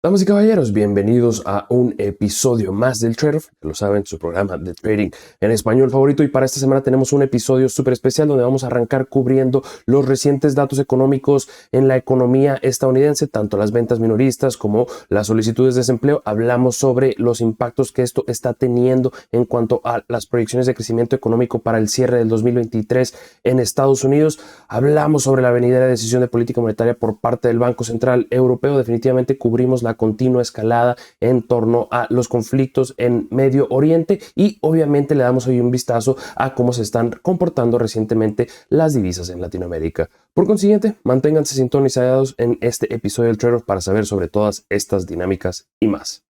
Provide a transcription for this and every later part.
Damas y caballeros, bienvenidos a un episodio más del Trade-off, que lo saben, su programa de trading en español favorito. Y para esta semana tenemos un episodio súper especial donde vamos a arrancar cubriendo los recientes datos económicos en la economía estadounidense, tanto las ventas minoristas como las solicitudes de desempleo. Hablamos sobre los impactos que esto está teniendo en cuanto a las proyecciones de crecimiento económico para el cierre del 2023 en Estados Unidos. Hablamos sobre la venidera decisión de política monetaria por parte del Banco Central Europeo. Definitivamente cubrimos la continua escalada en torno a los conflictos en Medio Oriente y obviamente le damos hoy un vistazo a cómo se están comportando recientemente las divisas en Latinoamérica. Por consiguiente, manténganse sintonizados en este episodio del Trade-off para saber sobre todas estas dinámicas y más.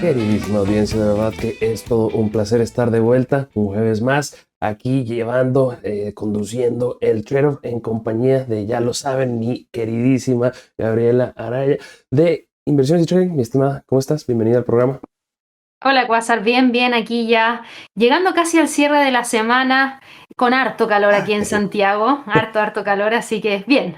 Queridísima audiencia, de verdad que es todo un placer estar de vuelta un jueves más aquí conduciendo el Trade-off en compañía de, ya lo saben, mi queridísima Gabriela Araya de Inversiones y Trading. Mi estimada, ¿cómo estás? Bienvenida al programa. Hola, Quasar, bien, aquí ya, llegando casi al cierre de la semana, con harto calor aquí en Santiago, harto calor, así que bien.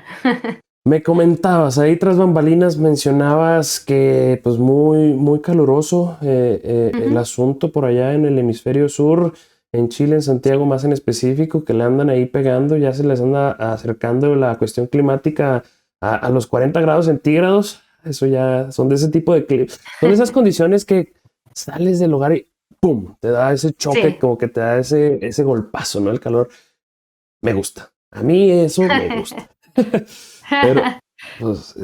Me comentabas, ahí tras bambalinas mencionabas que pues muy caluroso el asunto por allá en el hemisferio sur, en Chile, en Santiago más en específico, que le andan ahí pegando, ya se les anda acercando la cuestión climática a los 40 grados centígrados. Eso ya son de ese tipo de son esas condiciones que sales del hogar y ¡pum! Te da ese choque, Sí. como que te da ese golpazo, ¿no? El calor me gusta. A mí eso me gusta. Pero, pues,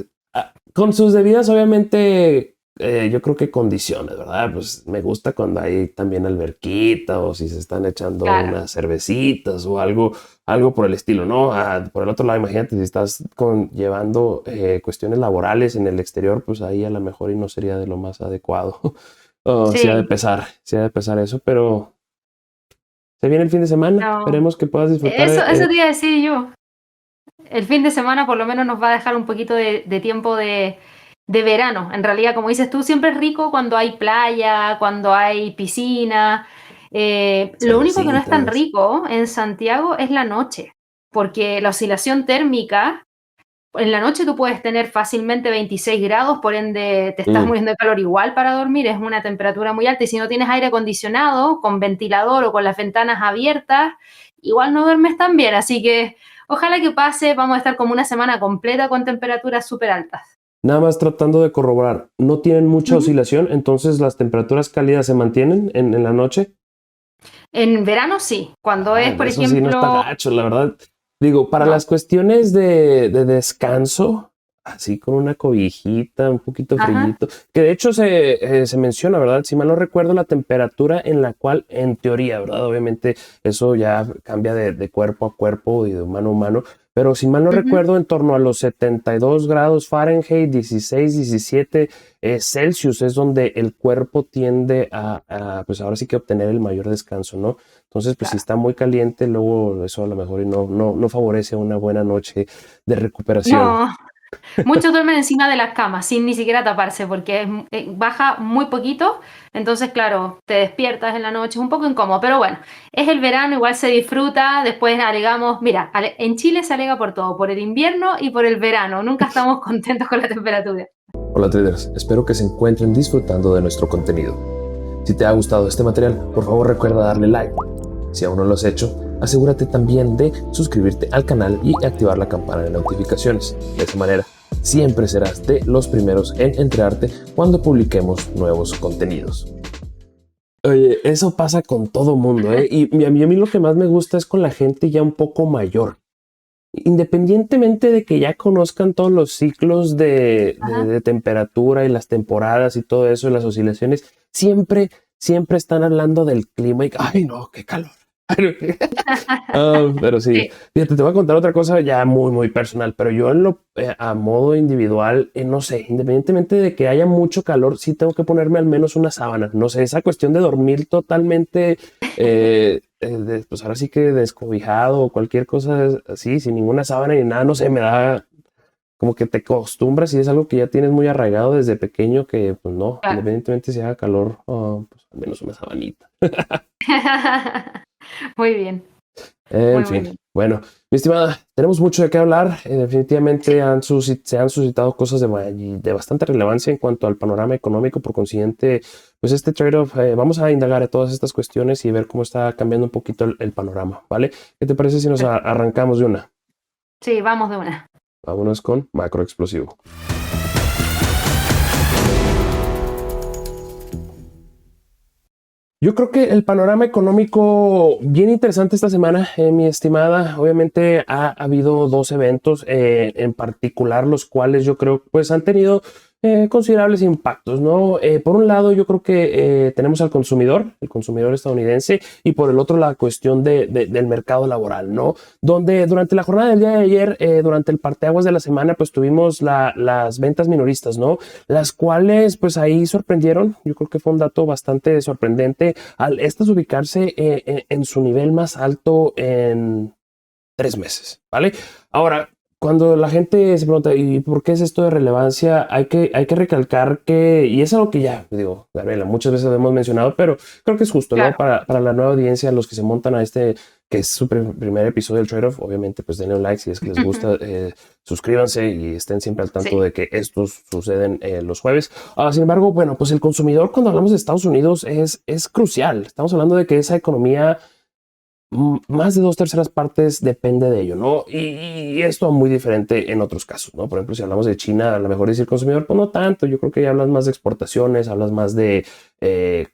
con sus debidas, obviamente, yo creo que condiciones, ¿verdad? Pues me gusta cuando hay también alberquita o si se están echando Claro, unas cervecitas o algo por el estilo, ¿no? Por el otro lado, imagínate si estás llevando cuestiones laborales en el exterior, pues ahí a lo mejor y no sería de lo más adecuado. O sí ha de sí, pesar, sí ha de pesar eso, pero se viene el fin de semana, no, esperemos que puedas disfrutar. eso te iba a decir yo. El fin de semana por lo menos nos va a dejar un poquito de tiempo de verano. En realidad, como dices tú, siempre es rico cuando hay playa, cuando hay piscina. Lo único que no es tan Cervecitas. rico en Santiago es la noche, porque la oscilación térmica, en la noche tú puedes tener fácilmente 26 grados, por ende te estás Mm. muriendo de calor igual para dormir, es una temperatura muy alta y si no tienes aire acondicionado, con ventilador o con las ventanas abiertas, igual no duermes tan bien, así que ojalá que pase, vamos a estar como una semana completa con temperaturas súper altas. Nada más tratando de corroborar, no tienen mucha Ujú. oscilación, entonces las temperaturas cálidas se mantienen en la noche. En verano sí, cuando es, por Eso sí no está ejemplo, gacho, la verdad. Digo, para no, las cuestiones de descanso, así con una cobijita, un poquito ajá, frillito, que de hecho se menciona, ¿verdad? Si mal no recuerdo, la temperatura en la cual, en teoría, ¿verdad? Obviamente eso ya cambia de cuerpo a cuerpo y de humano a humano, pero si mal no ujú, recuerdo, en torno a los 72 grados Fahrenheit, 16, 17 Celsius es donde el cuerpo tiende pues ahora sí que obtener el mayor descanso, ¿no? Entonces, pues si claro. está muy caliente, luego eso a lo mejor y no favorece una buena noche de recuperación. No, muchos duermen encima de las camas sin ni siquiera taparse porque baja muy poquito, entonces claro, te despiertas en la noche, es un poco incómodo, pero bueno, es el verano, igual se disfruta, después alegamos, mira, en Chile se alega por todo, por el invierno y por el verano, nunca estamos contentos con la temperatura. Hola traders, espero que se encuentren disfrutando de nuestro contenido. Si te ha gustado este material, por favor recuerda darle like. Si aún no lo has hecho, asegúrate también de suscribirte al canal y activar la campana de notificaciones. De esa manera, siempre serás de los primeros en enterarte cuando publiquemos nuevos contenidos. Oye, eso pasa con todo mundo, ¿eh? Y a mí lo que más me gusta es con la gente ya un poco mayor. Independientemente de que ya conozcan todos los ciclos Ajá. de temperatura y las temporadas y todo eso, y las oscilaciones, siempre están hablando del clima y, ay no, qué calor. Pero sí, Sí. fíjate, te voy a contar otra cosa ya muy personal, pero yo a modo individual, no sé, independientemente de que haya mucho calor, sí tengo que ponerme al menos una sábana. No sé, esa cuestión de dormir totalmente pues ahora sí que descobijado o cualquier cosa así, sin ninguna sábana ni nada, no sé, me da como que te acostumbras y es algo que ya tienes muy arraigado desde pequeño que pues no, Claro. independientemente si haga calor, pues al menos una sabanita. Muy bien, En muy, muy fin, bien. bueno, mi estimada, tenemos mucho de qué hablar. Definitivamente se han suscitado cosas de bastante relevancia en cuanto al panorama económico. Por consiguiente, pues este trade-off, vamos a indagar en todas estas cuestiones y ver cómo está cambiando un poquito el panorama, ¿vale? ¿Qué te parece si nos Perfecto. arrancamos de una? Sí, vamos de una. Vámonos con macro explosivo. Yo creo que el panorama económico bien interesante esta semana, mi estimada. Obviamente ha habido dos eventos en particular, los cuales yo creo pues han tenido considerables impactos, ¿no? Por un lado, yo creo que tenemos al consumidor, el consumidor estadounidense, y por el otro la cuestión del mercado laboral, ¿no? Donde durante la jornada del día de ayer, durante el parteaguas de la semana, pues tuvimos las ventas minoristas, ¿no? Las cuales pues ahí sorprendieron. Yo creo que fue un dato bastante sorprendente al estas ubicarse en su nivel más alto en 3 meses, ¿vale? Ahora, cuando la gente se pregunta, ¿y por qué es esto de relevancia? Hay que recalcar que, y es algo que ya, digo, Gabriela, muchas veces lo hemos mencionado, pero creo que es justo, ¿no? Claro. Para la nueva audiencia, los que se montan a este, que es su primer episodio del Trade-off, obviamente, pues denle un like si es que les gusta, suscríbanse y estén siempre al tanto Sí, de que estos suceden los jueves. Sin embargo, bueno, pues el consumidor, cuando hablamos de Estados Unidos, es crucial. Estamos hablando de que esa economía más de 2/3 partes depende de ello, ¿no? Y esto muy diferente en otros casos, ¿no? Por ejemplo, si hablamos de China, a lo mejor decir consumidor, pues no tanto. Yo creo que ya hablas más de exportaciones, hablas más de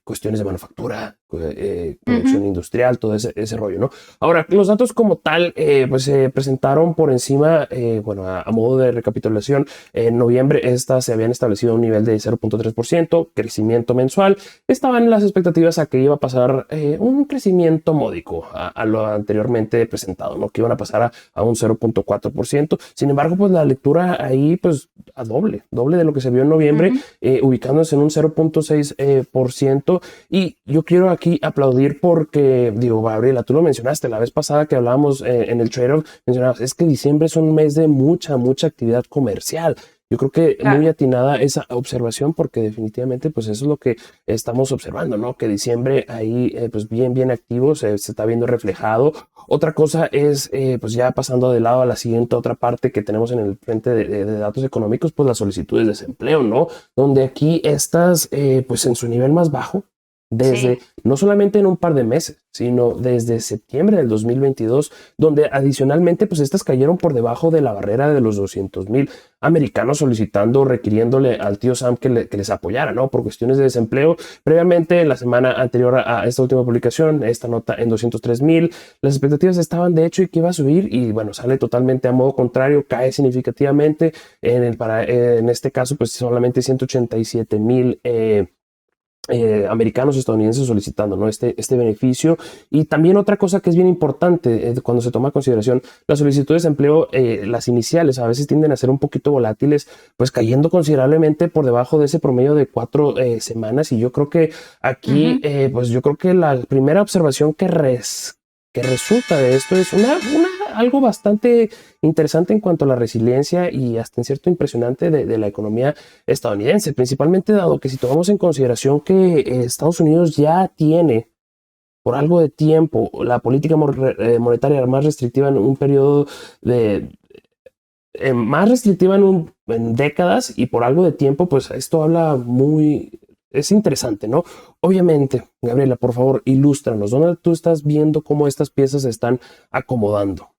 cuestiones de manufactura, producción ujú, industrial, todo ese rollo, ¿no? Ahora, los datos como tal, pues se presentaron por encima, bueno, a modo de recapitulación, en noviembre estas se habían establecido un nivel de 0.3%, crecimiento mensual. Estaban las expectativas a que iba a pasar un crecimiento módico a lo anteriormente presentado, ¿no? Que iban a pasar a un 0.4%. Sin embargo, pues la lectura ahí, pues a doble de lo que se vio en noviembre, ujú. ubicándose en un 0.6%. Y yo quiero aquí aplaudir porque, digo, Gabriela, tú lo mencionaste la vez pasada que hablábamos en el trade-off, mencionabas, es que diciembre es un mes de mucha actividad comercial. Yo creo que muy Claro. atinada esa observación porque definitivamente pues eso es lo que estamos observando, ¿no? Que diciembre ahí pues bien activo, se está viendo reflejado. Otra cosa es pues ya pasando de lado a la siguiente otra parte que tenemos en el frente de datos económicos, pues las solicitudes de desempleo, ¿no? Donde aquí estas pues en su nivel más bajo desde Sí, no solamente en un par de meses, sino desde septiembre del 2022, donde adicionalmente pues estas cayeron por debajo de la barrera de los 200,000 americanos solicitando, requiriéndole al tío Sam que les apoyara, ¿no? Por cuestiones de desempleo. Previamente, la semana anterior a esta última publicación, esta nota en 203,000, las expectativas estaban de hecho y que iba a subir y bueno, sale totalmente a modo contrario, cae significativamente en este caso pues solamente 187,000 americanos estadounidenses solicitando, ¿no? Este beneficio. Y también otra cosa que es bien importante cuando se toma en consideración las solicitudes de empleo, las iniciales a veces tienden a ser un poquito volátiles, pues cayendo considerablemente por debajo de ese promedio de 4 semanas. Y yo creo que aquí, ujú. pues yo creo que la primera observación que resulta de esto es algo bastante interesante en cuanto a la resiliencia y hasta en cierto impresionante de la economía estadounidense, principalmente dado que si tomamos en consideración que Estados Unidos ya tiene por algo de tiempo la política monetaria más restrictiva en un periodo de más restrictiva en décadas y por algo de tiempo, pues esto habla muy, es interesante, ¿no? Obviamente, Gabriela, por favor, ilústranos, ¿dónde tú estás viendo cómo estas piezas se están acomodando?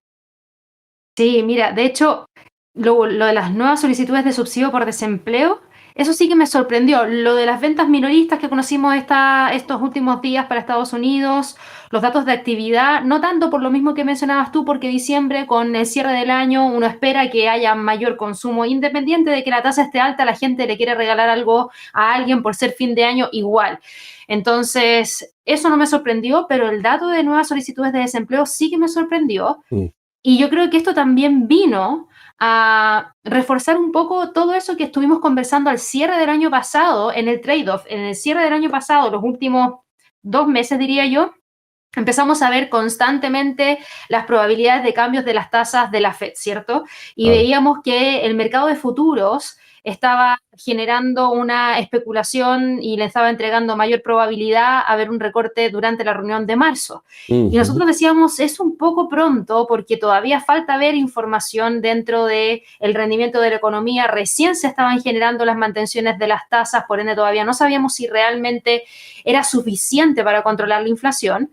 Sí, mira, de hecho, lo de las nuevas solicitudes de subsidio por desempleo, eso sí que me sorprendió. Lo de las ventas minoristas que conocimos estos últimos días para Estados Unidos, los datos de actividad, no tanto por lo mismo que mencionabas tú, porque diciembre, con el cierre del año, uno espera que haya mayor consumo. Independiente de que la tasa esté alta, la gente le quiere regalar algo a alguien por ser fin de año igual. Entonces, eso no me sorprendió, pero el dato de nuevas solicitudes de desempleo sí que me sorprendió. Mm, Y yo creo que esto también vino a reforzar un poco todo eso que estuvimos conversando al cierre del año pasado en el trade-off. En el cierre del año pasado, los últimos 2 meses, diría yo, empezamos a ver constantemente las probabilidades de cambios de las tasas de la Fed, ¿cierto? Y Claro. veíamos que el mercado de futuros estaba generando una especulación y le estaba entregando mayor probabilidad a ver un recorte durante la reunión de marzo. Y Ujú. nosotros decíamos, es un poco pronto porque todavía falta ver información dentro del rendimiento de la economía, recién se estaban generando las mantenciones de las tasas, por ende todavía no sabíamos si realmente era suficiente para controlar la inflación.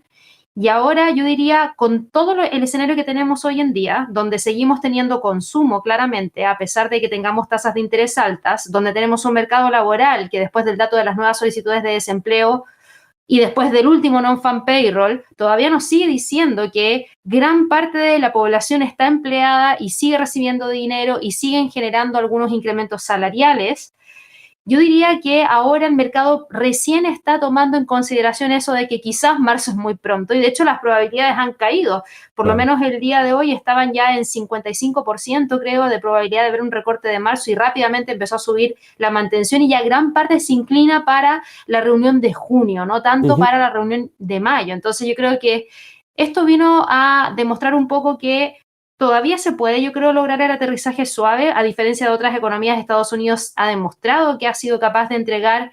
Y ahora yo diría, con todo el escenario que tenemos hoy en día, donde seguimos teniendo consumo claramente, a pesar de que tengamos tasas de interés altas, donde tenemos un mercado laboral que después del dato de las nuevas solicitudes de desempleo y después del último non-farm payroll, todavía nos sigue diciendo que gran parte de la población está empleada y sigue recibiendo dinero y siguen generando algunos incrementos salariales. Yo diría que ahora el mercado recién está tomando en consideración eso de que quizás marzo es muy pronto y de hecho las probabilidades han caído. Por lo Claro. menos el día de hoy estaban ya en 55% creo de probabilidad de ver un recorte de marzo y rápidamente empezó a subir la mantención y ya gran parte se inclina para la reunión de junio, no tanto Ujú. para la reunión de mayo. Entonces yo creo que esto vino a demostrar un poco que todavía se puede, yo creo, lograr el aterrizaje suave, a diferencia de otras economías. Estados Unidos ha demostrado que ha sido capaz de entregar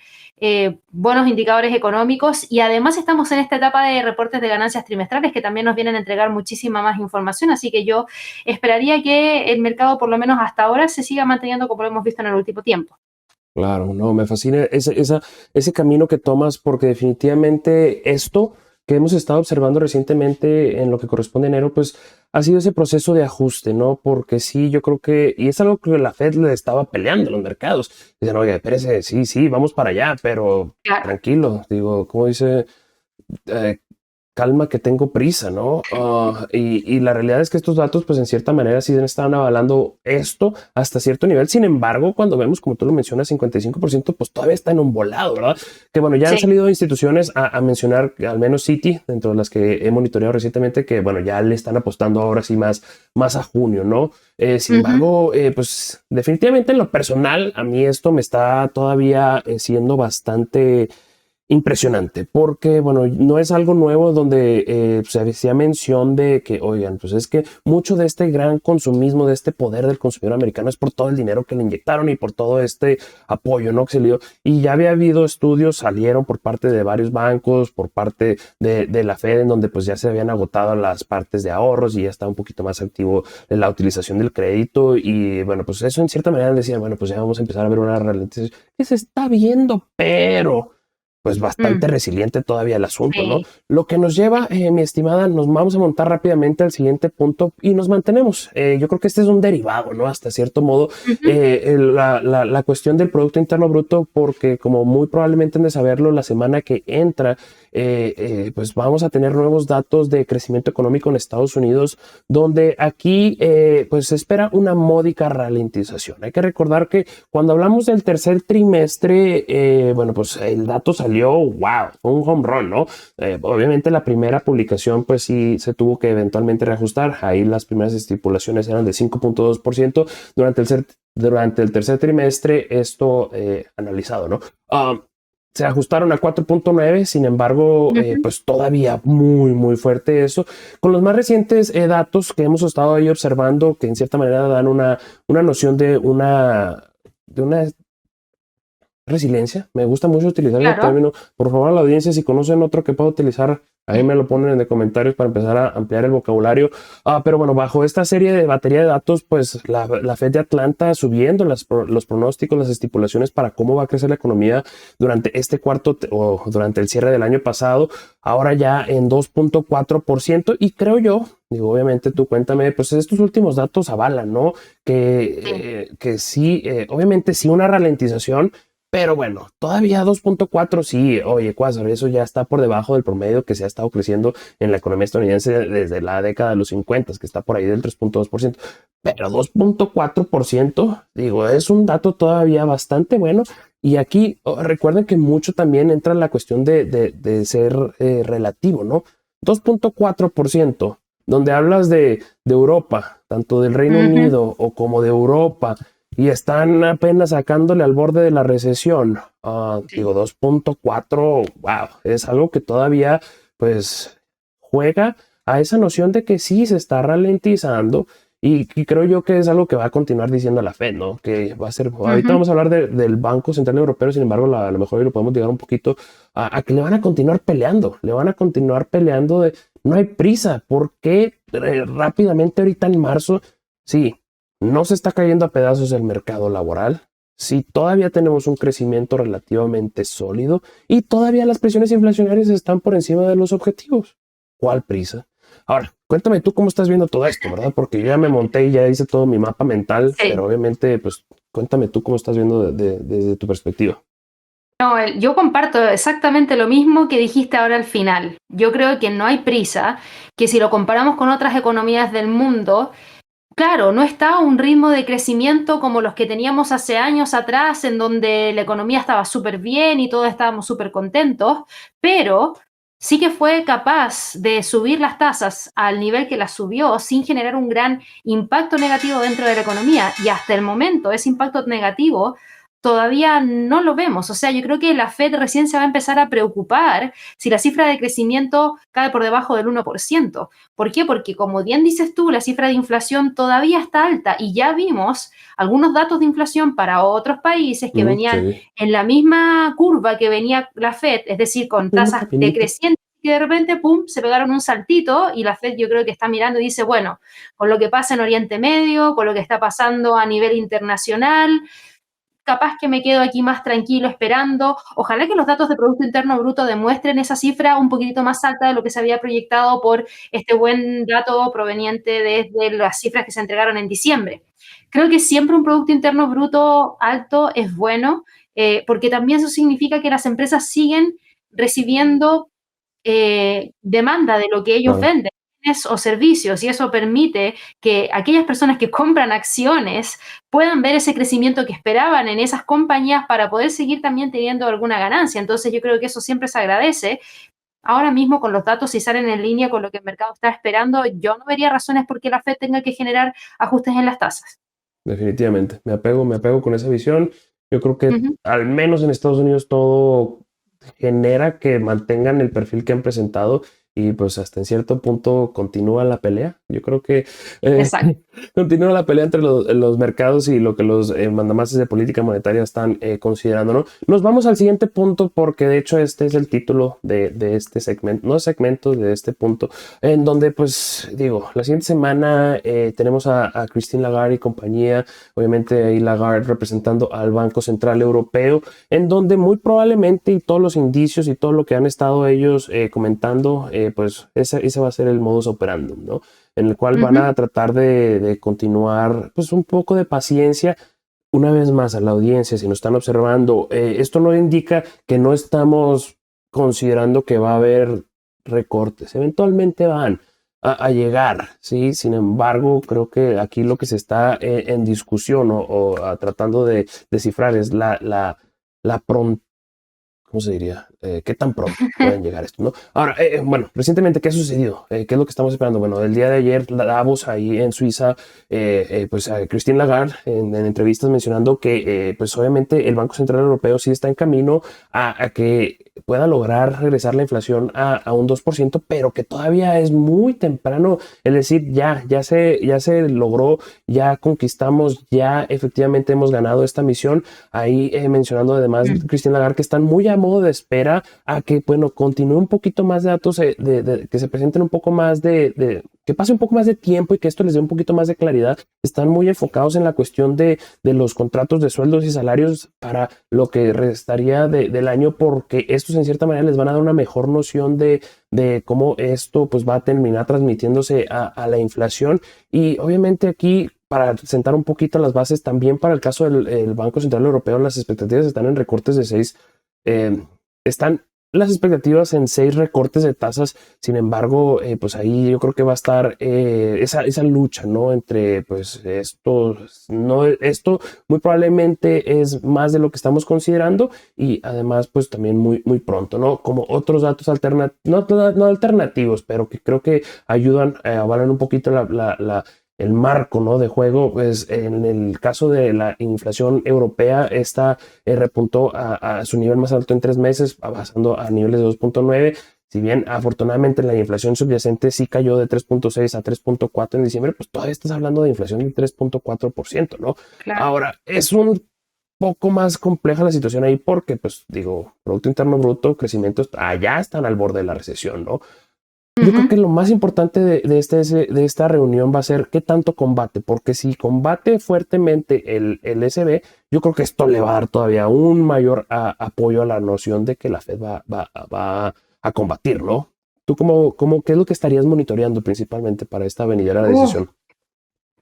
buenos indicadores económicos y además estamos en esta etapa de reportes de ganancias trimestrales que también nos vienen a entregar muchísima más información, así que yo esperaría que el mercado, por lo menos hasta ahora, se siga manteniendo como lo hemos visto en el último tiempo. Claro, no, me fascina ese camino que tomas porque definitivamente esto que hemos estado observando recientemente en lo que corresponde a enero, pues ha sido ese proceso de ajuste, ¿no? Porque sí, yo creo que, y es algo que la Fed le estaba peleando a los mercados. Dicen, oye, espérese, sí, sí, vamos para allá, pero Claro. tranquilo, digo, como dice, eh, calma que tengo prisa, ¿no? Y la realidad es que estos datos, pues en cierta manera sí estaban avalando esto hasta cierto nivel. Sin embargo, cuando vemos, como tú lo mencionas, 55%, pues todavía está en un volado, ¿verdad? Que bueno, ya han Sí. salido instituciones a mencionar, al menos Citi, dentro de las que he monitoreado recientemente, que bueno, ya le están apostando ahora sí más a junio, ¿no? Sin Ujú. embargo, pues definitivamente en lo personal, a mí esto me está todavía siendo bastante impresionante, porque bueno, no es algo nuevo donde se hacía mención de que, oigan, pues es que mucho de este gran consumismo, de este poder del consumidor americano es por todo el dinero que le inyectaron y por todo este apoyo, ¿no? Que se le dio. Y ya había habido estudios, salieron por parte de varios bancos, por parte de la Fed, en donde pues ya se habían agotado las partes de ahorros y ya estaba un poquito más activo en la utilización del crédito. Y bueno, pues eso en cierta manera decían, bueno, pues ya vamos a empezar a ver una ralentización que se está viendo, pero pues bastante Mm. resiliente todavía el asunto, ¿no? Sí. Lo que nos lleva, mi estimada, nos vamos a montar rápidamente al siguiente punto y nos mantenemos. Yo creo que este es un derivado, ¿no? Hasta cierto modo, Ujú. la cuestión del Producto Interno Bruto, porque como muy probablemente han de saberlo, la semana que entra, pues vamos a tener nuevos datos de crecimiento económico en Estados Unidos, donde aquí pues se espera una módica ralentización. Hay que recordar que cuando hablamos del tercer trimestre, bueno, pues el dato salió, wow, fue un home run, ¿no? Obviamente la primera publicación pues sí se tuvo que eventualmente reajustar. Ahí las primeras estipulaciones eran de 5.2% durante el tercer trimestre, esto analizado, ¿no? Se ajustaron a 4.9, sin embargo, Ujú. pues todavía muy fuerte eso. Con los más recientes datos que hemos estado ahí observando, que en cierta manera dan una noción de una resiliencia. Me gusta mucho utilizar ese Claro. término. Por favor, a la audiencia, si conocen otro que pueda utilizar, ahí me lo ponen en los comentarios para empezar a ampliar el vocabulario. Pero bueno, bajo esta serie de batería de datos, pues la Fed de Atlanta subiendo los pronósticos, las estipulaciones para cómo va a crecer la economía durante este cuarto o durante el cierre del año pasado, ahora ya en 2.4%. Y creo yo, digo, obviamente tú cuéntame, pues estos últimos datos avalan, ¿no? Sí. Que sí, obviamente sí una ralentización, pero bueno, todavía 2.4 sí, oye, Quasar, eso ya está por debajo del promedio que se ha estado creciendo en la economía estadounidense desde la década de los 50, que está por ahí del 3.2%. Pero 2.4%, digo, es un dato todavía bastante bueno. Y aquí recuerden que mucho también entra la cuestión de ser relativo, ¿no? 2.4%, donde hablas de Europa, tanto del Reino Ujú. Unido o como de Europa, y están apenas sacándole al borde de la recesión. Sí. Digo, 2.4, wow, es algo que todavía, pues, juega a esa noción de que sí se está ralentizando. Y creo yo que es algo que va a continuar diciendo la Fed, ¿no? Que va a ser, ahorita vamos a hablar del Banco Central Europeo, sin embargo, a lo mejor hoy lo podemos llegar un poquito a que le van a continuar peleando, de no hay prisa, porque rápidamente ahorita en marzo, sí, no se está cayendo a pedazos el mercado laboral, sí, todavía tenemos un crecimiento relativamente sólido y todavía las presiones inflacionarias están por encima de los objetivos. ¿Cuál prisa? Ahora, cuéntame tú cómo estás viendo todo esto, ¿verdad? Porque yo ya me monté y ya hice todo mi mapa mental, Sí. pero obviamente, pues cuéntame tú cómo estás viendo desde tu perspectiva. No, yo comparto exactamente lo mismo que dijiste ahora al final. Yo creo que no hay prisa, que si lo comparamos con otras economías del mundo, claro, no está a un ritmo de crecimiento como los que teníamos hace años atrás, en donde la economía estaba súper bien y todos estábamos súper contentos, pero sí que fue capaz de subir las tasas al nivel que las subió sin generar un gran impacto negativo dentro de la economía. Y hasta el momento ese impacto negativo todavía no lo vemos. O sea, yo creo que la Fed recién se va a empezar a preocupar si la cifra de crecimiento cae por debajo del 1%. ¿Por qué? Porque como bien dices tú, la cifra de inflación todavía está alta y ya vimos algunos datos de inflación para otros países que venían Sí. en la misma curva que venía la Fed, es decir, con tasas decrecientes y de repente, pum, se pegaron un saltito y la Fed yo creo que está mirando y dice, bueno, con lo que pasa en Oriente Medio, con lo que está pasando a nivel internacional, capaz que me quedo aquí más tranquilo esperando. Ojalá que los datos de Producto Interno Bruto demuestren esa cifra un poquitito más alta de lo que se había proyectado por este buen dato proveniente desde las cifras que se entregaron en diciembre. Creo que siempre un Producto Interno Bruto alto es bueno, porque también eso significa que las empresas siguen recibiendo demanda de lo que ellos Claro. venden o servicios, y eso permite que aquellas personas que compran acciones puedan ver ese crecimiento que esperaban en esas compañías para poder seguir también teniendo alguna ganancia. Entonces yo creo que eso siempre se agradece. Ahora mismo con los datos, si salen en línea con lo que el mercado está esperando, yo no vería razones por qué la Fed tenga que generar ajustes en las tasas. Definitivamente, me apego con esa visión. Yo creo que Ujú. al menos en Estados Unidos todo genera que mantengan el perfil que han presentado y pues hasta en cierto punto continúa la pelea. Yo creo que eh, Exacto. continúa la pelea entre los mercados y lo que los mandamases de política monetaria están considerando, ¿no? Nos vamos al siguiente punto porque de hecho este es el título de este segmento, no segmento, de este punto, en donde pues digo, la siguiente semana tenemos a Christine Lagarde y compañía, obviamente ahí Lagarde representando al Banco Central Europeo, en donde muy probablemente y todos los indicios y todo lo que han estado ellos comentando, pues ese va a ser el modus operandi, ¿no? En el cual van Ujú. a tratar de continuar pues un poco de paciencia. Una vez más a la audiencia, si nos están observando, esto no indica que no estamos considerando que va a haber recortes, eventualmente van a llegar, ¿sí? Sin embargo, creo que aquí lo que se está en discusión o tratando de descifrar es la pronta. ¿Cómo se diría? ¿Qué tan pronto pueden llegar esto, no? Ahora, bueno, recientemente, ¿qué ha sucedido? ¿Qué es lo que estamos esperando? Bueno, el día de ayer, Davos, ahí en Suiza, pues a Christine Lagarde en entrevistas mencionando que, pues obviamente, el Banco Central Europeo sí está en camino a que pueda lograr regresar la inflación a un 2%, pero que todavía es muy temprano. Es decir, ya se logró, ya conquistamos, ya efectivamente hemos ganado esta misión. Ahí mencionando además Christine Lagarde que están muy a modo de espera a que, bueno, continúe un poquito más de datos, que se presenten un poco más que pase un poco más de tiempo y que esto les dé un poquito más de claridad. Están muy enfocados en la cuestión de los contratos de sueldos y salarios para lo que restaría del año, porque estos en cierta manera les van a dar una mejor noción de cómo esto pues va a terminar transmitiéndose a la inflación. Y obviamente aquí, para sentar un poquito las bases, también para el caso del Banco Central Europeo, las expectativas están en recortes de 6, están las expectativas en 6 recortes de tasas. Sin embargo, pues ahí yo creo que va a estar esa lucha, ¿no? Entre pues esto muy probablemente es más de lo que estamos considerando y además pues también muy pronto, ¿no? Como otros datos alternativos, no alternativos, pero que creo que ayudan a avalar un poquito el marco, ¿no? De juego. Pues en el caso de la inflación europea, esta repuntó a su nivel más alto en 3 meses, pasando a niveles de 2.9. si bien afortunadamente la inflación subyacente sí cayó de 3.6 a 3.4 en diciembre, pues todavía estás hablando de inflación del 3.4%, ¿no? Claro. Ahora, es un poco más compleja la situación ahí porque, pues digo, Producto Interno Bruto, crecimientos allá están al borde de la recesión, ¿no? Yo creo que lo más importante de esta reunión va a ser qué tanto combate, porque si combate fuertemente el SB, yo creo que esto le va a dar todavía un mayor apoyo a la noción de que la Fed va a combatir, ¿no? ¿Tú qué es lo que estarías monitoreando principalmente para esta venidera decisión?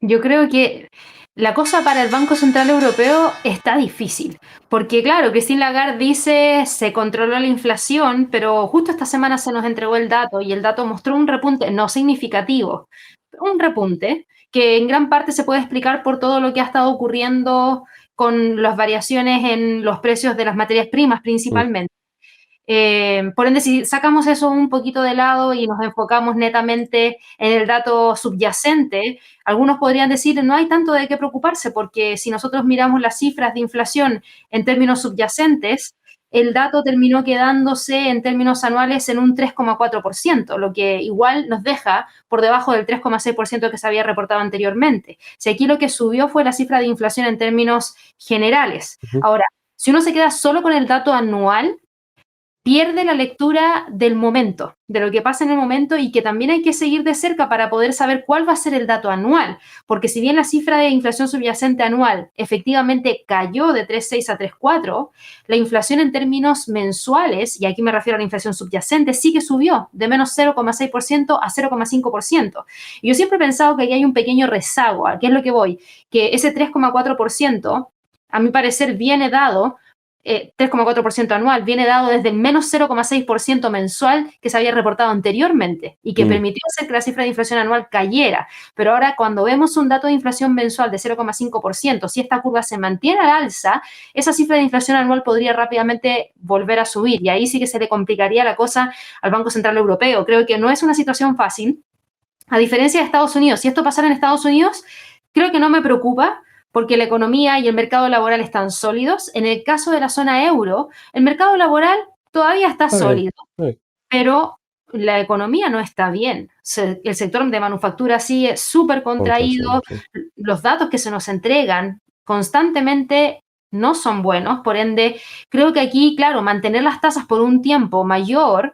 Yo creo que la cosa para el Banco Central Europeo está difícil, porque claro, Christine Lagarde dice se controló la inflación, pero justo esta semana se nos entregó el dato y el dato mostró un repunte no significativo, un repunte que en gran parte se puede explicar por todo lo que ha estado ocurriendo con las variaciones en los precios de las materias primas principalmente. Por ende, si sacamos eso un poquito de lado y nos enfocamos netamente en el dato subyacente, algunos podrían decir no hay tanto de qué preocuparse porque si nosotros miramos las cifras de inflación en términos subyacentes, el dato terminó quedándose en términos anuales en un 3,4%, lo que igual nos deja por debajo del 3,6% que se había reportado anteriormente. Si aquí lo que subió fue la cifra de inflación en términos generales. Ahora, si uno se queda solo con el dato anual, pierde la lectura del momento, de lo que pasa en el momento y que también hay que seguir de cerca para poder saber cuál va a ser el dato anual, porque si bien la cifra de inflación subyacente anual efectivamente cayó de 3,6 a 3,4, la inflación en términos mensuales, y aquí me refiero a la inflación subyacente, sí que subió de menos 0,6% a 0,5%. Y yo siempre he pensado que aquí hay un pequeño rezago, ¿a qué es lo que voy? Que ese 3,4%, a mi parecer, viene dado 3,4% anual, viene dado desde el menos 0,6% mensual que se había reportado anteriormente y que permitió hacer que la cifra de inflación anual cayera. Pero ahora cuando vemos un dato de inflación mensual de 0,5%, si esta curva se mantiene al alza, esa cifra de inflación anual podría rápidamente volver a subir y ahí sí que se le complicaría la cosa al Banco Central Europeo. Creo que no es una situación fácil. A diferencia de Estados Unidos, si esto pasara en Estados Unidos, creo que no me preocupa porque la economía y el mercado laboral están sólidos. En el caso de la zona euro, el mercado laboral todavía está sólido, pero la economía no está bien. El sector de manufactura sigue súper contraído. Los datos que se nos entregan constantemente no son buenos. Por ende, creo que aquí, claro, mantener las tasas por un tiempo mayor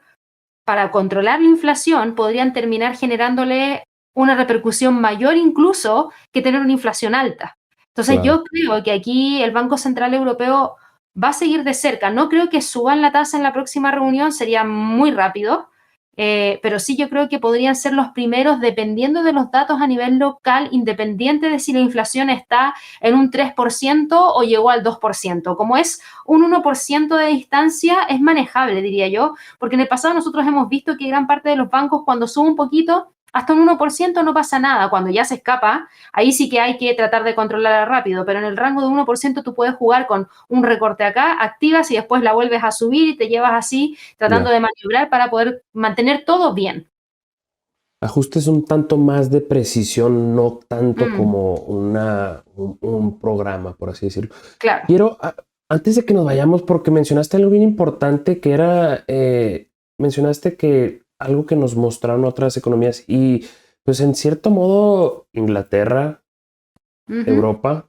para controlar la inflación podrían terminar generándole una repercusión mayor incluso que tener una inflación alta. Entonces yo creo que aquí el Banco Central Europeo va a seguir de cerca. No creo que suban la tasa en la próxima reunión, sería muy rápido, pero sí yo creo que podrían ser los primeros dependiendo de los datos a nivel local, independiente de si la inflación está en un 3% o llegó al 2%. Como es un 1% de distancia, es manejable, diría yo, porque en el pasado nosotros hemos visto que gran parte de los bancos cuando sube un poquito, hasta un 1% no pasa nada. Cuando ya se escapa, ahí sí que hay que tratar de controlarla rápido, pero en el rango de 1% tú puedes jugar con un recorte acá, activas y después la vuelves a subir y te llevas así tratando de maniobrar para poder mantener todo bien. Ajustes un tanto más de precisión, no tanto como un programa, por así decirlo. Claro. Quiero, antes de que nos vayamos, porque mencionaste algo bien importante que era, mencionaste que algo que nos mostraron otras economías y pues en cierto modo Inglaterra, Europa,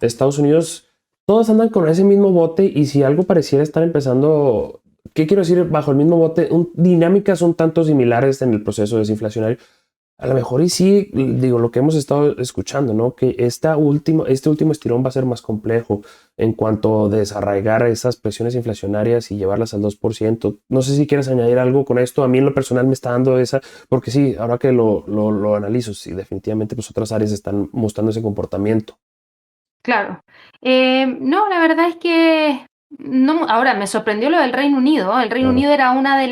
Estados Unidos, todos andan con ese mismo bote y si algo pareciera estar empezando, ¿qué quiero decir? Bajo el mismo bote, dinámicas un tanto similares en el proceso desinflacionario. A lo mejor y sí, digo, lo que hemos estado escuchando, ¿no? Que este último estirón va a ser más complejo en cuanto a desarraigar esas presiones inflacionarias y llevarlas al 2%. No sé si quieres añadir algo con esto. A mí en lo personal me está dando esa, porque sí, ahora que lo analizo, sí, definitivamente pues otras áreas están mostrando ese comportamiento. Claro. No, la verdad es que no, ahora me sorprendió lo del Reino Unido. El Reino Unido era una de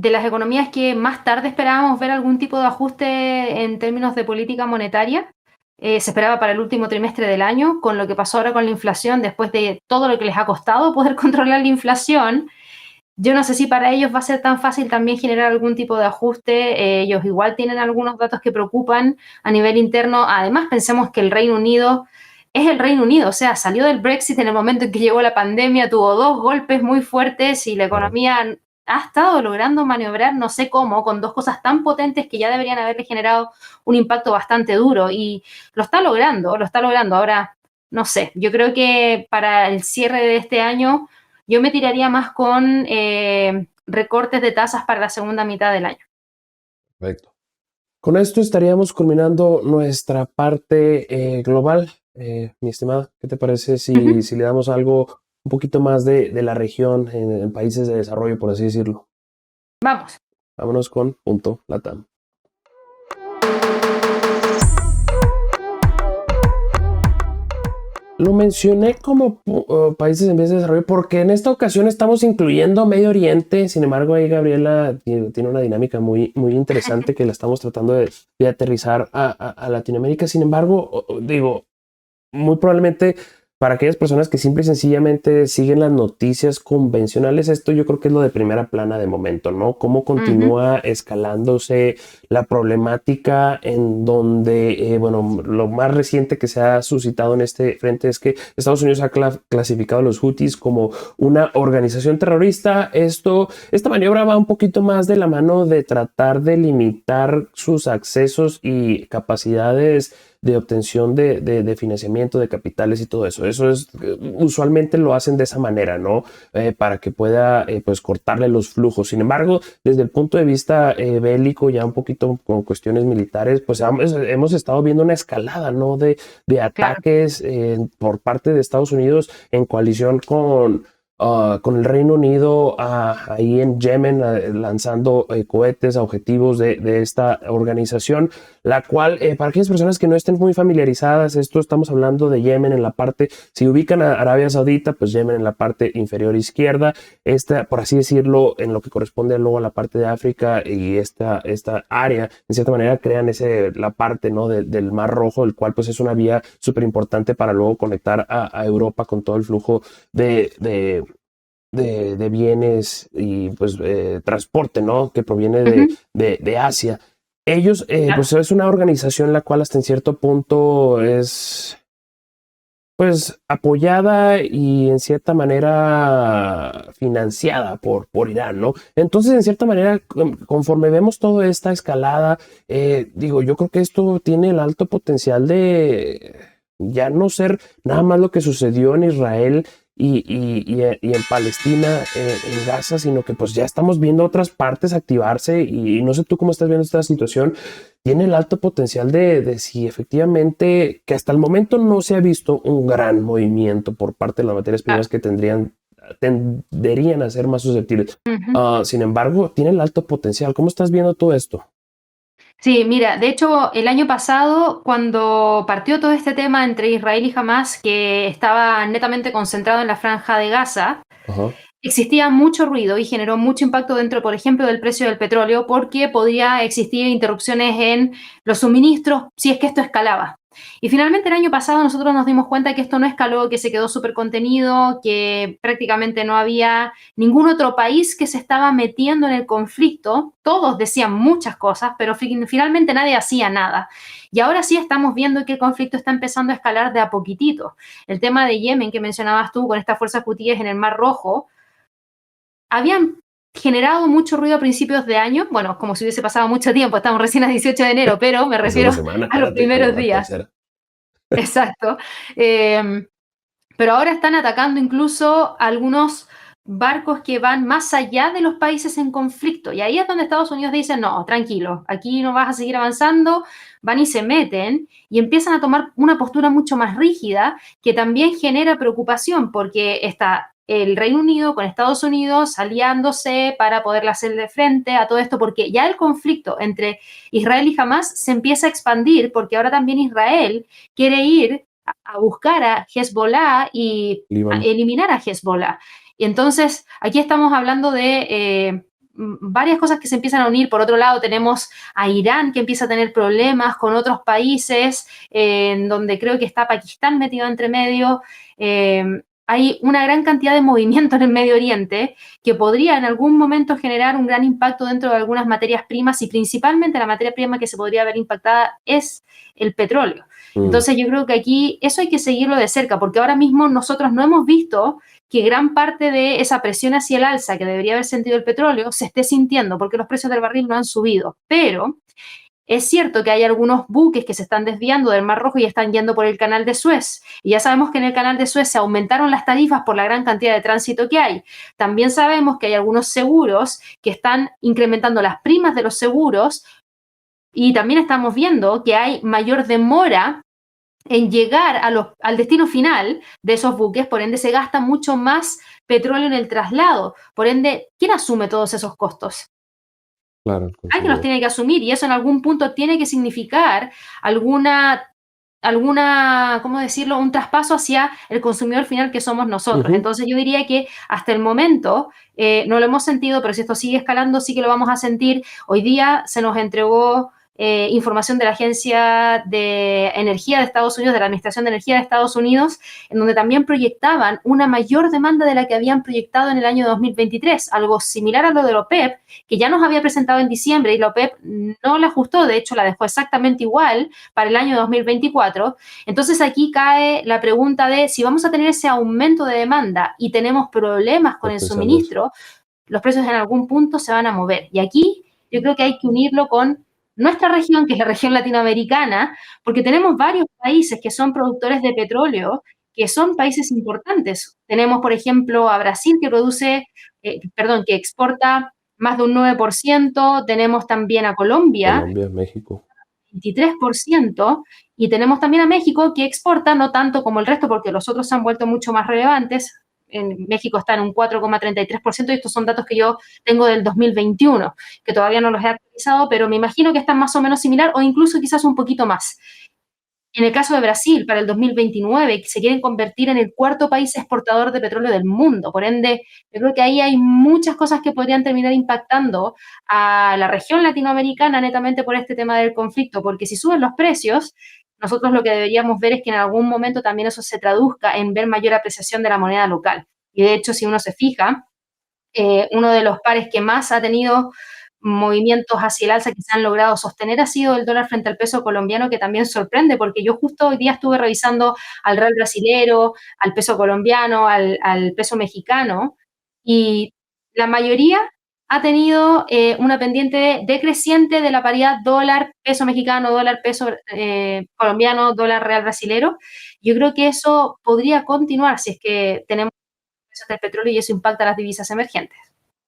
las economías que más tarde esperábamos ver algún tipo de ajuste en términos de política monetaria. Se esperaba para el último trimestre del año, con lo que pasó ahora con la inflación, después de todo lo que les ha costado poder controlar la inflación. Yo no sé si para ellos va a ser tan fácil también generar algún tipo de ajuste. Ellos igual tienen algunos datos que preocupan a nivel interno. Además, pensemos que el Reino Unido es el Reino Unido, o sea, salió del Brexit en el momento en que llegó la pandemia, tuvo 2 golpes muy fuertes y la economía ha estado logrando maniobrar, no sé cómo, con dos cosas tan potentes que ya deberían haberle generado un impacto bastante duro, y lo está logrando. Ahora, no sé, yo creo que para el cierre de este año yo me tiraría más con recortes de tasas para la segunda mitad del año. Perfecto. Con esto estaríamos culminando nuestra parte global. Mi estimada, ¿qué te parece si le damos algo un poquito más de la región en países de desarrollo, por así decirlo? Vamos. Vámonos con Punto Latam. Lo mencioné como países en vías de desarrollo porque en esta ocasión estamos incluyendo Medio Oriente. Sin embargo, ahí Gabriela tiene una dinámica muy, muy interesante que la estamos tratando de aterrizar a Latinoamérica. Sin embargo, digo, muy probablemente para aquellas personas que simple y sencillamente siguen las noticias convencionales, esto yo creo que es lo de primera plana de momento, ¿no? Cómo continúa escalándose la problemática en donde, bueno, lo más reciente que se ha suscitado en este frente es que Estados Unidos ha clasificado a los Houthis como una organización terrorista. Esta maniobra va un poquito más de la mano de tratar de limitar sus accesos y capacidades de obtención de financiamiento, de capitales y todo eso. Eso es, usualmente lo hacen de esa manera, ¿no? Para que pueda, pues, cortarle los flujos. Sin embargo, desde el punto de vista bélico, ya un poquito con cuestiones militares, pues hemos estado viendo una escalada, ¿no? De ataques por parte de Estados Unidos en coalición con el Reino Unido ahí en Yemen, lanzando cohetes a objetivos de esta organización, la cual, para aquellas personas que no estén muy familiarizadas, estamos hablando de Yemen en la parte, si ubican a Arabia Saudita, pues Yemen en la parte inferior izquierda, por así decirlo, en lo que corresponde luego a la parte de África, y esta área, en cierta manera, crean la parte, ¿no? del Mar Rojo, el cual pues es una vía súper importante para luego conectar a Europa con todo el flujo de bienes y pues transporte, ¿no? Que proviene de Asia. Ellos, pues es una organización la cual hasta en cierto punto es pues apoyada y en cierta manera financiada por Irán, ¿no? Entonces, en cierta manera, conforme vemos toda esta escalada, digo, yo creo que esto tiene el alto potencial de ya no ser nada más lo que sucedió en Israel y en Palestina, en Gaza, sino que pues ya estamos viendo otras partes activarse, y no sé tú cómo estás viendo esta situación. Tiene el alto potencial de si efectivamente, que hasta el momento no se ha visto un gran movimiento por parte de las materias primas que tenderían a ser más susceptibles. Sin embargo, tiene el alto potencial. ¿Cómo estás viendo todo esto? Sí, mira, de hecho, el año pasado, cuando partió todo este tema entre Israel y Hamás, que estaba netamente concentrado en la Franja de Gaza, existía mucho ruido y generó mucho impacto dentro, por ejemplo, del precio del petróleo, porque podía existir interrupciones en los suministros si es que esto escalaba. Y finalmente el año pasado nosotros nos dimos cuenta que esto no escaló, que se quedó súper contenido, que prácticamente no había ningún otro país que se estaba metiendo en el conflicto. Todos decían muchas cosas, pero finalmente nadie hacía nada. Y ahora sí estamos viendo que el conflicto está empezando a escalar de a poquitito. El tema de Yemen que mencionabas tú, con estas fuerzas hutíes en el Mar Rojo, habían generado mucho ruido a principios de año, bueno, como si hubiese pasado mucho tiempo, estamos recién a 18 de enero, pero me refiero a los primeros días. Exacto. Pero ahora están atacando incluso algunos barcos que van más allá de los países en conflicto, y ahí es donde Estados Unidos dice, no, tranquilo, aquí no vas a seguir avanzando. Van y se meten y empiezan a tomar una postura mucho más rígida, que también genera preocupación, porque está el Reino Unido con Estados Unidos aliándose para poder hacerle frente a todo esto, porque ya el conflicto entre Israel y Hamás se empieza a expandir, porque ahora también Israel quiere ir a buscar a Hezbollah y a eliminar a Hezbollah. Y entonces aquí estamos hablando de varias cosas que se empiezan a unir. Por otro lado, tenemos a Irán, que empieza a tener problemas con otros países, en donde creo que está Pakistán metido entre medio. Hay una gran cantidad de movimiento en el Medio Oriente que podría en algún momento generar un gran impacto dentro de algunas materias primas, y principalmente la materia prima que se podría ver impactada es el petróleo. Entonces yo creo que aquí eso hay que seguirlo de cerca, porque ahora mismo nosotros no hemos visto que gran parte de esa presión hacia el alza que debería haber sentido el petróleo se esté sintiendo porque los precios del barril no han subido. Pero es cierto que hay algunos buques que se están desviando del Mar Rojo y están yendo por el Canal de Suez. Y ya sabemos que en el Canal de Suez se aumentaron las tarifas por la gran cantidad de tránsito que hay. También sabemos que hay algunos seguros que están incrementando las primas de los seguros y también estamos viendo que hay mayor demora en llegar al destino final de esos buques, por ende se gasta mucho más petróleo en el traslado. Por ende, ¿quién asume todos esos costos? Claro, el Alguien los consumidor. tiene que asumir y eso en algún punto tiene que significar alguna, ¿cómo decirlo?, un traspaso hacia el consumidor final que somos nosotros. Entonces yo diría que hasta el momento no lo hemos sentido, pero si esto sigue escalando, sí que lo vamos a sentir. Hoy día se nos entregó información de la Agencia de Energía de Estados Unidos, de la Administración de Energía de Estados Unidos, en donde también proyectaban una mayor demanda de la que habían proyectado en el año 2023, algo similar a lo de la OPEP, que ya nos había presentado en diciembre y la OPEP no la ajustó, de hecho la dejó exactamente igual para el año 2024. Entonces aquí cae la pregunta de si vamos a tener ese aumento de demanda y tenemos problemas con el suministro, los precios en algún punto se van a mover. Y aquí yo creo que hay que unirlo con nuestra región, que es la región latinoamericana, porque tenemos varios países que son productores de petróleo, que son países importantes. Tenemos, por ejemplo, a Brasil, que exporta más de un 9%, tenemos también a Colombia, Colombia, México. 23%, y tenemos también a México, que exporta no tanto como el resto, porque los otros se han vuelto mucho más relevantes. En México está en un 4,33%, y estos son datos que yo tengo del 2021, que todavía no los he actualizado, pero me imagino que están más o menos similar o incluso quizás un poquito más. En el caso de Brasil, para el 2029, se quieren convertir en el cuarto país exportador de petróleo del mundo. Por ende, yo creo que ahí hay muchas cosas que podrían terminar impactando a la región latinoamericana netamente por este tema del conflicto, porque si suben los precios, nosotros lo que deberíamos ver es que en algún momento también eso se traduzca en ver mayor apreciación de la moneda local. Y de hecho, si uno se fija, uno de los pares que más ha tenido movimientos hacia el alza que se han logrado sostener ha sido el dólar frente al peso colombiano, que también sorprende, porque yo justo hoy día estuve revisando al real brasilero, al peso colombiano, al peso mexicano, y la mayoría ha tenido una pendiente decreciente de la paridad dólar-peso mexicano, dólar-peso colombiano, dólar-real brasilero. Yo creo que eso podría continuar si es que tenemos precios del petróleo y eso impacta a las divisas emergentes.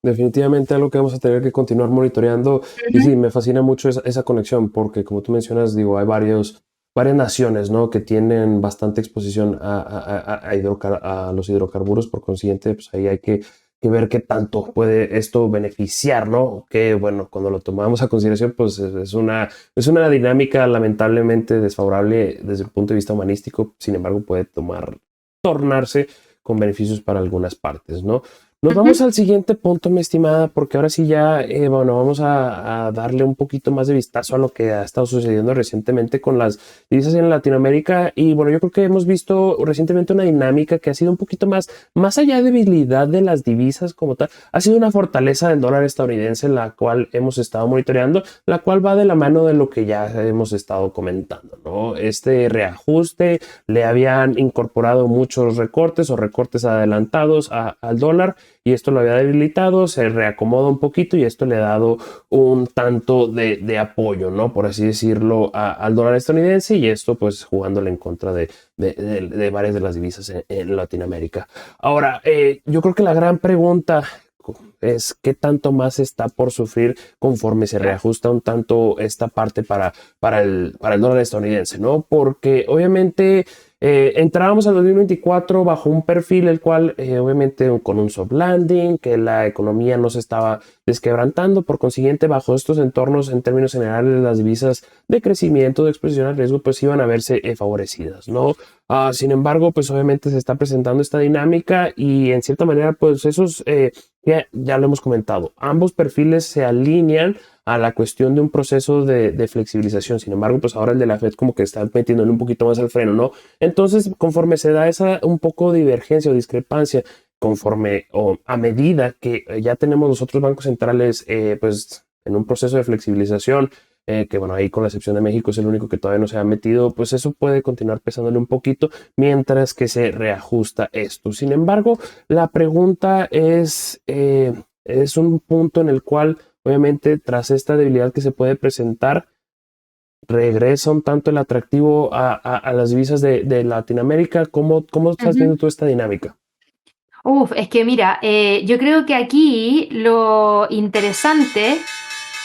Definitivamente algo que vamos a tener que continuar monitoreando. Y sí, me fascina mucho esa conexión porque como tú mencionas, digo, hay varias naciones, ¿no?, que tienen bastante exposición a los hidrocarburos. Por consiguiente, pues ahí hay que ver qué tanto puede esto beneficiar, ¿no? Que bueno, cuando lo tomamos a consideración, pues es una dinámica lamentablemente desfavorable desde el punto de vista humanístico. Sin embargo, puede tornarse con beneficios para algunas partes, ¿no? Nos vamos al siguiente punto, mi estimada, porque ahora sí ya, vamos a darle un poquito más de vistazo a lo que ha estado sucediendo recientemente con las divisas en Latinoamérica. Y bueno, yo creo que hemos visto recientemente una dinámica que ha sido un poquito más allá de debilidad de las divisas como tal, ha sido una fortaleza del dólar estadounidense, la cual hemos estado monitoreando, la cual va de la mano de lo que ya hemos estado comentando, ¿no? Este reajuste, le habían incorporado muchos recortes o recortes adelantados al dólar, y esto lo había debilitado, se reacomoda un poquito y esto le ha dado un tanto de apoyo, ¿no?, por así decirlo, al dólar estadounidense, y esto pues jugándole en contra de varias de las divisas en Latinoamérica. Ahora, yo creo que la gran pregunta es qué tanto más está por sufrir conforme se reajusta un tanto esta parte para el dólar estadounidense, ¿no? Porque obviamente entrábamos al 2024 bajo un perfil el cual obviamente con un soft landing, que la economía no se estaba desquebrantando, por consiguiente bajo estos entornos en términos generales las divisas de crecimiento, de exposición al riesgo pues iban a verse favorecidas, ¿no? Sin embargo pues obviamente se está presentando esta dinámica y en cierta manera pues esos ya lo hemos comentado, ambos perfiles se alinean a la cuestión de un proceso de flexibilización. Sin embargo, pues ahora el de la Fed como que está metiéndole un poquito más al freno, ¿no? Entonces, conforme se da esa un poco de divergencia o discrepancia, conforme o a medida que ya tenemos los otros bancos centrales, pues en un proceso de flexibilización, que bueno, ahí con la excepción de México es el único que todavía no se ha metido, pues eso puede continuar pesándole un poquito mientras que se reajusta esto. Sin embargo, la pregunta es un punto en el cual, obviamente, tras esta debilidad que se puede presentar, regresa un tanto el atractivo a las divisas de Latinoamérica. ¿Cómo estás viendo tú esta dinámica? Uf, es que mira, yo creo que aquí lo interesante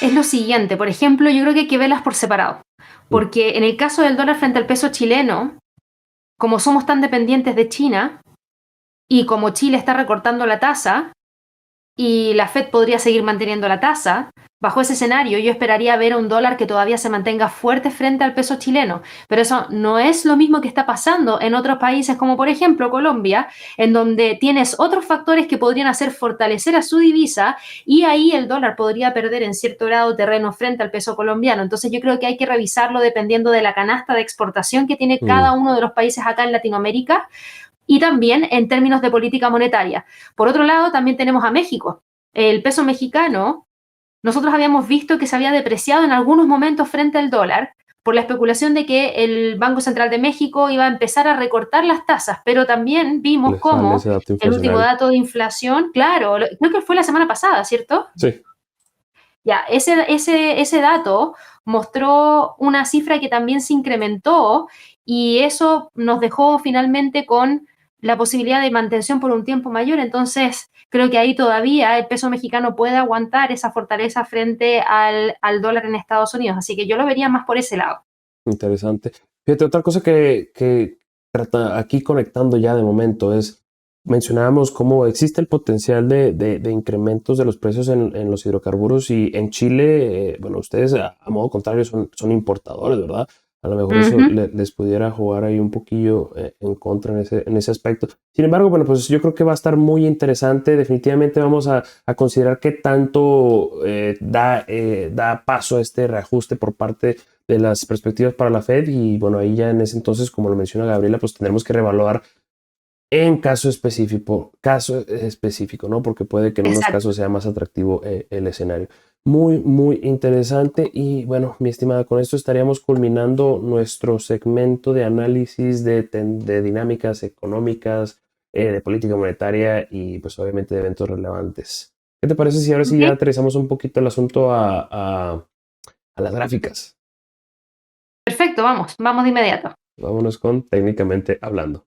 es lo siguiente. Por ejemplo, yo creo que hay que verlas por separado. Mm, Porque en el caso del dólar frente al peso chileno, como somos tan dependientes de China y como Chile está recortando la tasa, y la Fed podría seguir manteniendo la tasa. Bajo ese escenario, yo esperaría ver un dólar que todavía se mantenga fuerte frente al peso chileno, pero eso no es lo mismo que está pasando en otros países como por ejemplo Colombia, en donde tienes otros factores que podrían hacer fortalecer a su divisa y ahí el dólar podría perder en cierto grado terreno frente al peso colombiano. Entonces yo creo que hay que revisarlo dependiendo de la canasta de exportación que tiene cada mm, uno de los países acá en Latinoamérica y también en términos de política monetaria. Por otro lado, también tenemos a México. El peso mexicano, nosotros habíamos visto que se había depreciado en algunos momentos frente al dólar por la especulación de que el Banco Central de México iba a empezar a recortar las tasas, pero también vimos Le sale cómo ese dato el último inflacionario. dato de inflación, claro, creo que fue la semana pasada, ¿cierto? Sí, Ya, ese dato mostró una cifra que también se incrementó y eso nos dejó finalmente con la posibilidad de mantención por un tiempo mayor. Entonces, creo que ahí todavía el peso mexicano puede aguantar esa fortaleza frente al dólar en Estados Unidos. Así que yo lo vería más por ese lado. interesante. Fíjate, otra cosa que trata aquí conectando ya de momento es, mencionábamos cómo existe el potencial de incrementos de los precios en los hidrocarburos y en Chile, bueno, ustedes a modo contrario son importadores, ¿verdad? A lo mejor eso Ujú. les pudiera jugar ahí un poquillo en contra en ese aspecto. Sin embargo, bueno, pues yo creo que va a estar muy interesante. Definitivamente vamos a considerar qué tanto da paso a este reajuste por parte de las perspectivas para la Fed y bueno, ahí ya en ese entonces, como lo menciona Gabriela, pues tendremos que revaluar en caso específico, ¿no? Porque puede que en unos Exacto. casos sea más atractivo el escenario. Muy, muy interesante y bueno, mi estimada, con esto estaríamos culminando nuestro segmento de análisis de dinámicas económicas, de política monetaria y pues obviamente de eventos relevantes. ¿Qué te parece si ahora sí ya Ok. aterrizamos un poquito el asunto a las gráficas? Perfecto, vamos de inmediato. Vámonos con técnicamente hablando.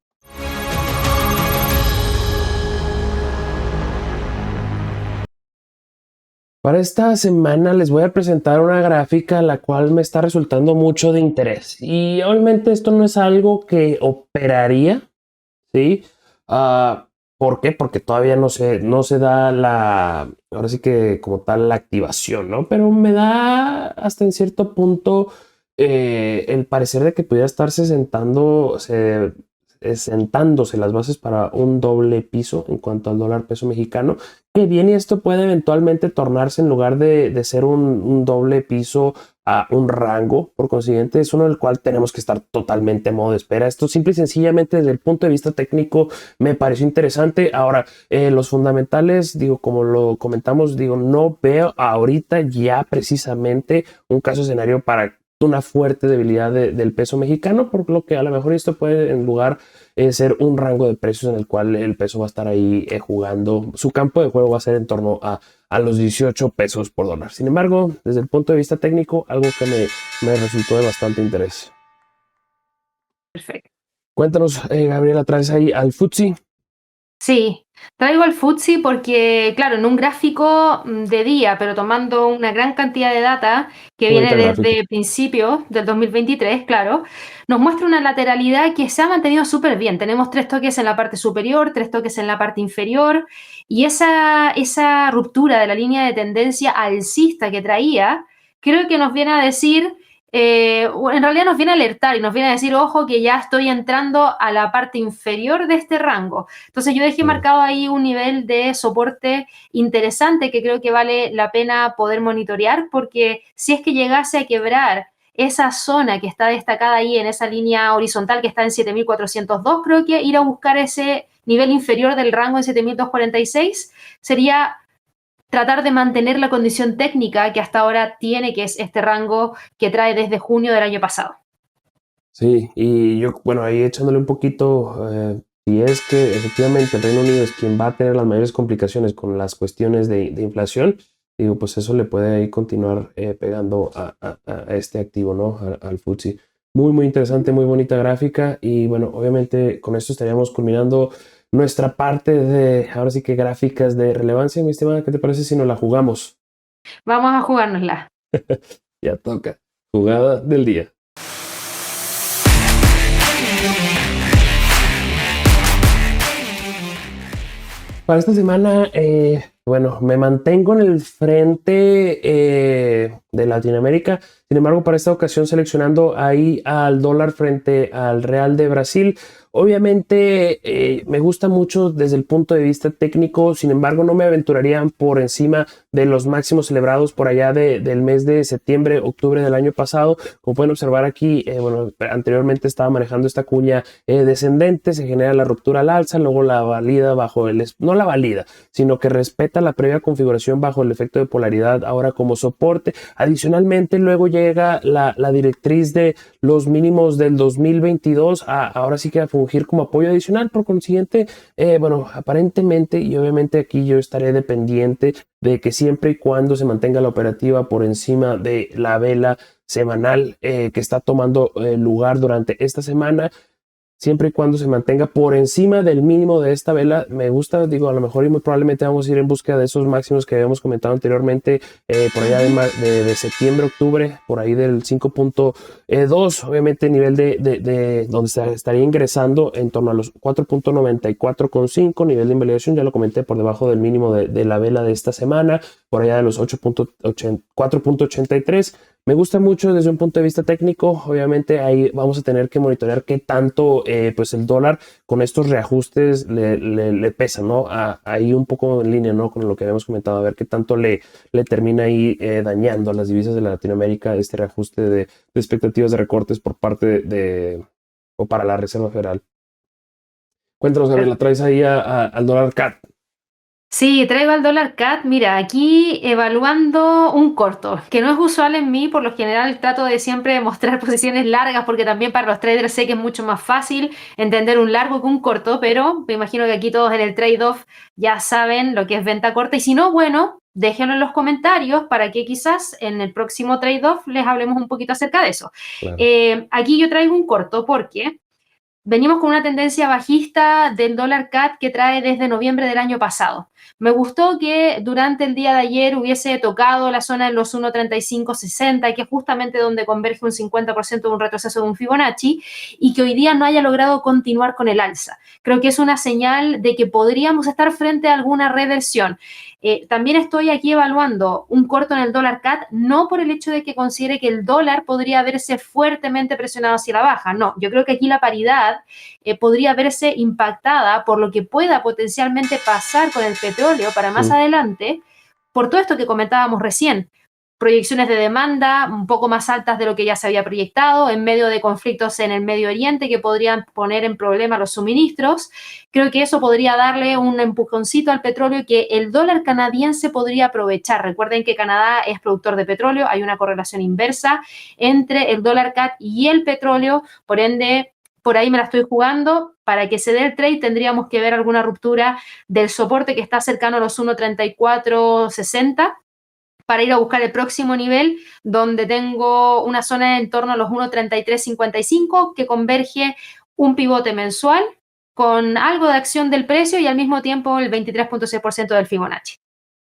Para esta semana les voy a presentar una gráfica la cual me está resultando mucho de interés. Y obviamente esto no es algo que operaría, ¿sí? ¿Por qué? Porque todavía no se da ahora sí que como tal la activación, ¿no? Pero me da hasta en cierto punto el parecer de que pudiera estarse sentándose las bases para un doble piso en cuanto al dólar peso mexicano, que bien y esto puede eventualmente tornarse en lugar de ser un doble piso a un rango, por consiguiente es uno del cual tenemos que estar totalmente a modo de espera. Esto simple y sencillamente desde el punto de vista técnico me pareció interesante. Ahora, los fundamentales, digo, como lo comentamos, digo, no veo ahorita ya precisamente un caso escenario para una fuerte debilidad del peso mexicano, por lo que a lo mejor esto puede en lugar ser un rango de precios en el cual el peso va a estar ahí jugando, su campo de juego va a ser en torno a los 18 pesos por dólar. Sin embargo, desde el punto de vista técnico, algo que me resultó de bastante interés. Perfecto. Cuéntanos, Gabriela, traes ahí al FTSE. Sí, traigo el FTSE porque, claro, en un gráfico de día, pero tomando una gran cantidad de data que Qué viene bonita gráfica. desde principios del 2023, claro, nos muestra una lateralidad que se ha mantenido súper bien. Tenemos 3 toques en la parte superior, 3 toques en la parte inferior, y esa ruptura de la línea de tendencia alcista que traía, creo que nos viene a decir o en realidad nos viene a alertar y nos viene a decir, ojo, que ya estoy entrando a la parte inferior de este rango. Entonces yo dejé Mm, marcado ahí un nivel de soporte interesante que creo que vale la pena poder monitorear porque si es que llegase a quebrar esa zona que está destacada ahí en esa línea horizontal que está en 7.402, creo que ir a buscar ese nivel inferior del rango en 7.246 sería tratar de mantener la condición técnica que hasta ahora tiene, que es este rango que trae desde junio del año pasado. Sí, y yo, bueno, ahí echándole un poquito, si es que efectivamente el Reino Unido es quien va a tener las mayores complicaciones con las cuestiones de inflación, digo, pues eso le puede ahí continuar pegando a este activo, ¿no? Al FTSE. Muy, muy interesante, muy bonita gráfica y bueno, obviamente con esto estaríamos culminando nuestra parte de, ahora sí que gráficas de relevancia, mi estimada, ¿qué te parece si nos la jugamos? Vamos a jugárnosla. Ya toca. Jugada del día. Para esta semana, bueno, me mantengo en el frente de Latinoamérica. Sin embargo, para esta ocasión seleccionando ahí al dólar frente al real de Brasil. Obviamente me gusta mucho desde el punto de vista técnico, sin embargo no me aventuraría por encima de los máximos celebrados por allá del mes de septiembre, octubre del año pasado. Como pueden observar aquí, bueno, anteriormente estaba manejando esta cuña descendente, se genera la ruptura al alza, luego la valida bajo no la valida, sino que respeta la previa configuración bajo el efecto de polaridad ahora como soporte. Adicionalmente luego llega la directriz de los mínimos del 2022 ahora sí que a fungir como apoyo adicional. Por consiguiente, bueno, aparentemente y obviamente aquí yo estaré dependiente de que siempre y cuando se mantenga la operativa por encima de la vela semanal que está tomando lugar durante esta semana, siempre y cuando se mantenga por encima del mínimo de esta vela, me gusta, digo, a lo mejor y muy probablemente vamos a ir en búsqueda de esos máximos que habíamos comentado anteriormente, por allá de septiembre, octubre, por ahí del 5.2, obviamente nivel de donde estaría ingresando en torno a los 4.94,5, nivel de invalidación, ya lo comenté, por debajo del mínimo de la vela de esta semana, por allá de los 4.83. Me gusta mucho desde un punto de vista técnico. Obviamente ahí vamos a tener que monitorear qué tanto pues el dólar con estos reajustes le pesa, ¿no? Ahí un poco en línea, ¿no? Con lo que habíamos comentado, a ver qué tanto le termina ahí dañando a las divisas de Latinoamérica este reajuste de expectativas de recortes por parte o para la Reserva Federal. Cuéntanos, Gabriela, traes ahí al dólar CAD. Sí, traigo al dólar CAD. Mira, aquí evaluando un corto, que no es usual en mí, por lo general trato de siempre mostrar posiciones largas, porque también para los traders sé que es mucho más fácil entender un largo que un corto, pero me imagino que aquí todos en el trade-off ya saben lo que es venta corta, y si no, bueno, déjenlo en los comentarios para que quizás en el próximo trade-off les hablemos un poquito acerca de eso. Claro. Aquí yo traigo un corto porque venimos con una tendencia bajista del dólar CAD que trae desde noviembre del año pasado. Me gustó que durante el día de ayer hubiese tocado la zona de los 1.3560, que es justamente donde converge un 50% de un retroceso de un Fibonacci, y que hoy día no haya logrado continuar con el alza. Creo que es una señal de que podríamos estar frente a alguna reversión. También estoy aquí evaluando un corto en el dólar CAD, no por el hecho de que considere que el dólar podría verse fuertemente presionado hacia la baja, no, yo creo que aquí la paridad podría verse impactada por lo que pueda potencialmente pasar con el petróleo para más adelante, por todo esto que comentábamos recién. Proyecciones de demanda un poco más altas de lo que ya se había proyectado, en medio de conflictos en el Medio Oriente que podrían poner en problema los suministros. Creo que eso podría darle un empujoncito al petróleo que el dólar canadiense podría aprovechar. Recuerden que Canadá es productor de petróleo, hay una correlación inversa entre el dólar CAD y el petróleo, por ende, por ahí me la estoy jugando. Para que se dé el trade tendríamos que ver alguna ruptura del soporte que está cercano a los 1.3460 para ir a buscar el próximo nivel, donde tengo una zona en torno a los 1.3355 que converge un pivote mensual con algo de acción del precio y al mismo tiempo el 23.6% del Fibonacci.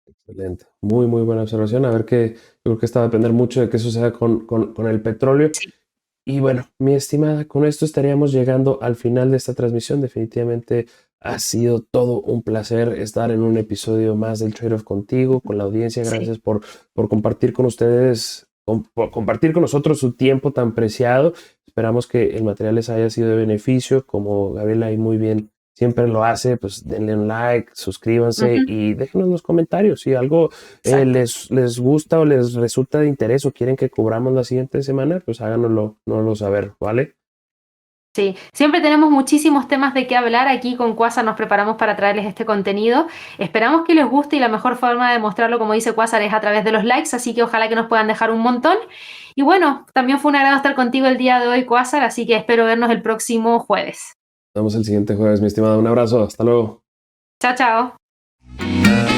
Excelente. Muy, muy buena observación. A ver qué, yo creo que está a depender mucho de qué suceda con el petróleo. Sí. Y bueno, mi estimada, con esto estaríamos llegando al final de esta transmisión. Definitivamente ha sido todo un placer estar en un episodio más del Trade-off contigo, con la audiencia. Gracias por compartir con ustedes, por compartir con nosotros su tiempo tan preciado. Esperamos que el material les haya sido de beneficio. Como Gabriela ahí muy bien siempre lo hace, pues denle un like, suscríbanse y déjenos en los comentarios si algo les gusta o les resulta de interés o quieren que cubramos la siguiente semana, pues háganoslo saber, ¿vale? Sí, siempre tenemos muchísimos temas de qué hablar. Aquí con Quasar nos preparamos para traerles este contenido. Esperamos que les guste y la mejor forma de mostrarlo, como dice Quasar, es a través de los likes, así que ojalá que nos puedan dejar un montón. Y bueno, también fue un agrado estar contigo el día de hoy, Quasar, así que espero vernos el próximo jueves. Nos vemos el siguiente jueves, mi estimada. Un abrazo. Hasta luego. Chao, chao.